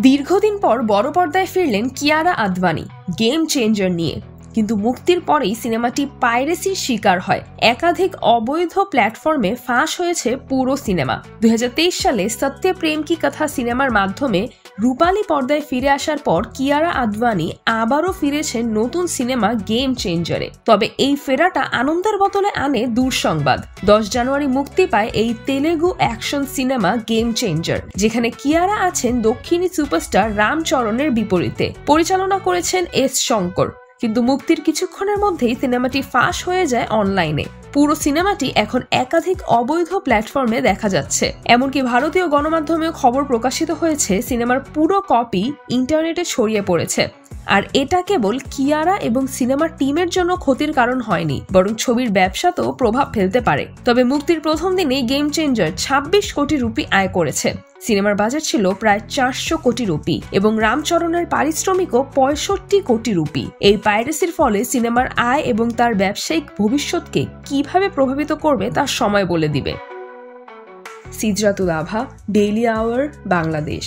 দীর্ঘদিন পর বড় পর্দায় ফিরলেন কিয়ারা আদভানি গেম চেঞ্জার নিয়ে। কিন্তু মুক্তির পরেই সিনেমাটি পাইরেসির শিকার হয়। একাধিক অবৈধ প্ল্যাটফর্মে ফাঁস হয়েছে পুরো সিনেমা। 2023 সালে সত্য প্রেম কি কথা সিনেমার মাধ্যমে রূপালী পর্দায় ফিরে আসার পর কিয়ারা আদভানি আবারও ফিরেছেন নতুন সিনেমা গেম চেঞ্জারে। তবে এই ফেরাটা আনন্দের বদলে আনে দুঃসংবাদ। 10 জানুয়ারি মুক্তি পায় এই Telugu action cinema game changer, যেখানে কিয়ারা আছেন দক্ষিণী সুপারস্টার রাম চরণের বিপরীতে। পরিচালনা করেছেন এস শঙ্কর। কিন্তু মুক্তির কিছুক্ষণের মধ্যেই সিনেমাটি ফাঁস হয়ে যায় অনলাইনে। পুরো সিনেমাটি এখন একাধিক অবৈধ প্ল্যাটফর্মে দেখা যাচ্ছে। এমনকি ভারতীয় গণমাধ্যমেও খবর প্রকাশিত হয়েছে সিনেমার পুরো কপি ইন্টারনেটে ছড়িয়ে পড়েছে। আর এটা কেবল কিয়ারা এবং সিনেমার টিমের জন্য ক্ষতির কারণ হয়নি, বরং ছবির ব্যবসাতেও প্রভাব ফেলতে পারে। তবে মুক্তির প্রথম দিনেই গেম চেঞ্জার 26 কোটি রুপি আয় করেছে। সিনেমার বাজেট ছিল প্রায় 400 কোটি রুপি এবং রামচরণের পারিশ্রমিকও 65 কোটি রুপি। এই পাইরেসির ফলে সিনেমার আয় এবং তার ব্যবসায়িক ভবিষ্যৎকে কিভাবে প্রভাবিত করবে তা সময় বলে দিবে। সিজরাতুল আভা, ডেইলি আওয়ার, বাংলাদেশ।